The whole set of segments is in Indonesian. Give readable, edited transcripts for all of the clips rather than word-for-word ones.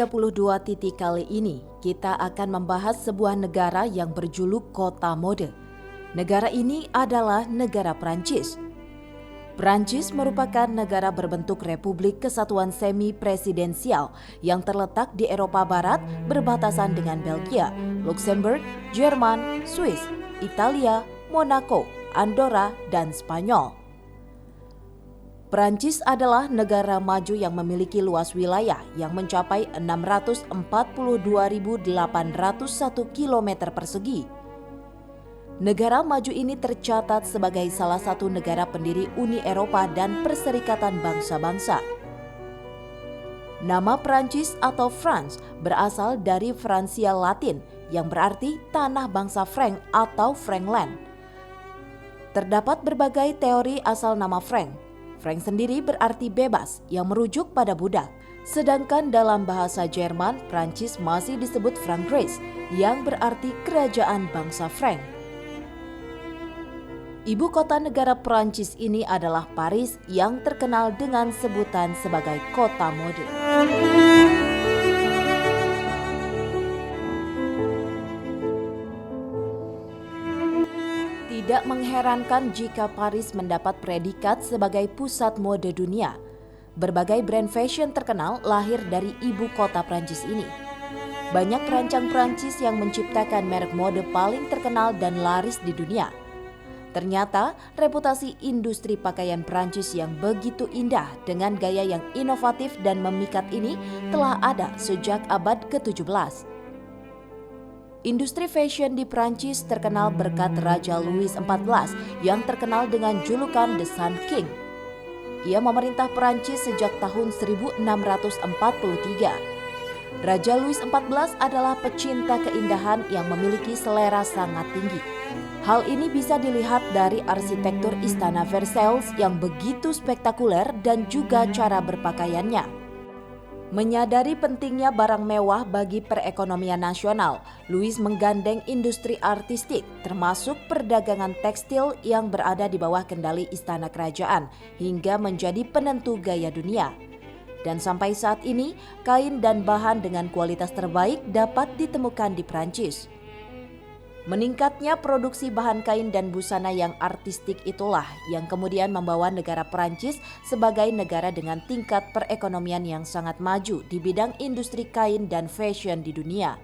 32 titik kali ini, kita akan membahas sebuah negara yang berjuluk kota mode. Negara ini adalah negara Prancis. Prancis merupakan negara berbentuk Republik Kesatuan Semi-Presidensial yang terletak di Eropa Barat berbatasan dengan Belgia, Luxembourg, Jerman, Swiss, Italia, Monaco, Andorra, dan Spanyol. Prancis adalah negara maju yang memiliki luas wilayah yang mencapai 642.801 km persegi. Negara maju ini tercatat sebagai salah satu negara pendiri Uni Eropa dan Perserikatan Bangsa-Bangsa. Nama Prancis atau France berasal dari Francia Latin yang berarti tanah bangsa Frank atau Frankland. Terdapat berbagai teori asal nama Frank. Frank sendiri berarti bebas yang merujuk pada budak. Sedangkan dalam bahasa Jerman, Prancis masih disebut Frankreich yang berarti kerajaan bangsa Frank. Ibu kota negara Prancis ini adalah Paris yang terkenal dengan sebutan sebagai kota mode. Tidak mengherankan jika Paris mendapat predikat sebagai pusat mode dunia. Berbagai brand fashion terkenal lahir dari ibu kota Prancis ini. Banyak perancang Prancis yang menciptakan merek mode paling terkenal dan laris di dunia. Ternyata, reputasi industri pakaian Prancis yang begitu indah dengan gaya yang inovatif dan memikat ini telah ada sejak abad ke-17. Industri fashion di Prancis terkenal berkat Raja Louis XIV yang terkenal dengan julukan The Sun King. Ia memerintah Prancis sejak tahun 1643. Raja Louis XIV adalah pecinta keindahan yang memiliki selera sangat tinggi. Hal ini bisa dilihat dari arsitektur Istana Versailles yang begitu spektakuler dan juga cara berpakaiannya. Menyadari pentingnya barang mewah bagi perekonomian nasional, Louis menggandeng industri artistik termasuk perdagangan tekstil yang berada di bawah kendali istana kerajaan hingga menjadi penentu gaya dunia. Dan sampai saat ini, kain dan bahan dengan kualitas terbaik dapat ditemukan di Prancis. Meningkatnya produksi bahan kain dan busana yang artistik itulah yang kemudian membawa negara Prancis sebagai negara dengan tingkat perekonomian yang sangat maju di bidang industri kain dan fashion di dunia.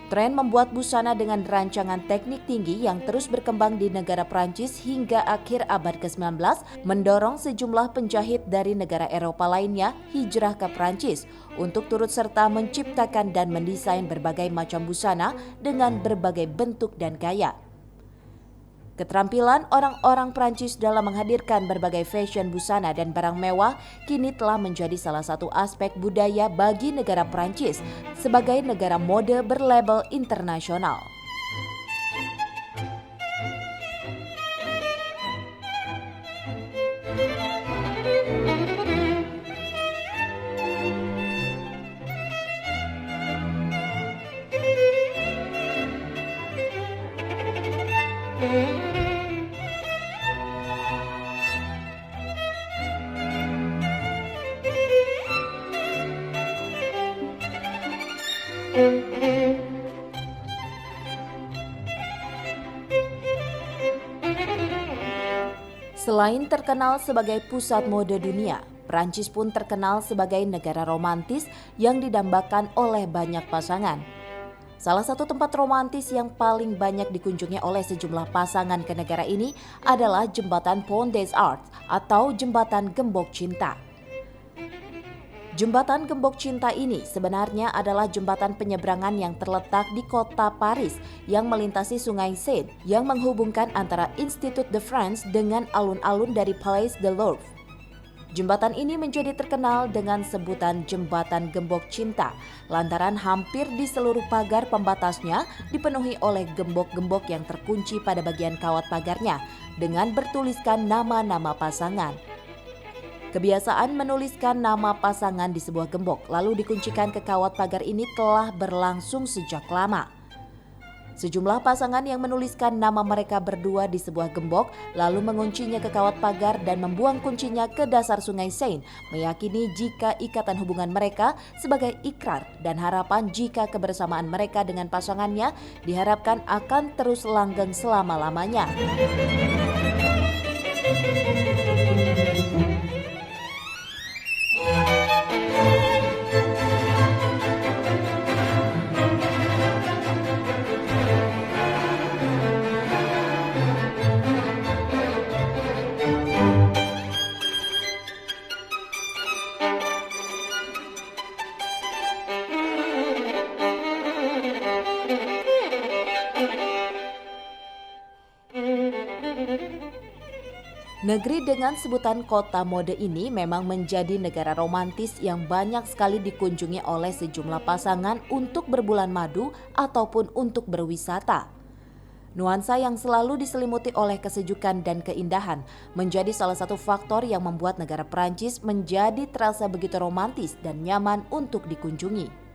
Tren membuat busana dengan rancangan teknik tinggi yang terus berkembang di negara Prancis hingga akhir abad ke-19 mendorong sejumlah penjahit dari negara Eropa lainnya hijrah ke Prancis untuk turut serta menciptakan dan mendesain berbagai macam busana dengan berbagai bentuk dan gaya. Keterampilan orang-orang Prancis dalam menghadirkan berbagai fashion busana dan barang mewah kini telah menjadi salah satu aspek budaya bagi negara Prancis sebagai negara mode berlabel internasional. Selain terkenal sebagai pusat mode dunia, Prancis pun terkenal sebagai negara romantis yang didambakan oleh banyak pasangan. Salah satu tempat romantis yang paling banyak dikunjungi oleh sejumlah pasangan ke negara ini adalah Jembatan Pont des Arts atau Jembatan Gembok Cinta. Jembatan Gembok Cinta ini sebenarnya adalah jembatan penyeberangan yang terletak di kota Paris yang melintasi Sungai Seine yang menghubungkan antara Institut de France dengan alun-alun dari Palais de Louvre. Jembatan ini menjadi terkenal dengan sebutan Jembatan Gembok Cinta lantaran hampir di seluruh pagar pembatasnya dipenuhi oleh gembok-gembok yang terkunci pada bagian kawat pagarnya dengan bertuliskan nama-nama pasangan. Kebiasaan menuliskan nama pasangan di sebuah gembok lalu dikuncikan ke kawat pagar ini telah berlangsung sejak lama. Sejumlah pasangan yang menuliskan nama mereka berdua di sebuah gembok lalu menguncinya ke kawat pagar dan membuang kuncinya ke dasar sungai Seine, meyakini jika ikatan hubungan mereka sebagai ikrar dan harapan jika kebersamaan mereka dengan pasangannya diharapkan akan terus langgeng selama-lamanya. Negeri dengan sebutan kota mode ini memang menjadi negara romantis yang banyak sekali dikunjungi oleh sejumlah pasangan untuk berbulan madu ataupun untuk berwisata. Nuansa yang selalu diselimuti oleh kesejukan dan keindahan menjadi salah satu faktor yang membuat negara Prancis menjadi terasa begitu romantis dan nyaman untuk dikunjungi.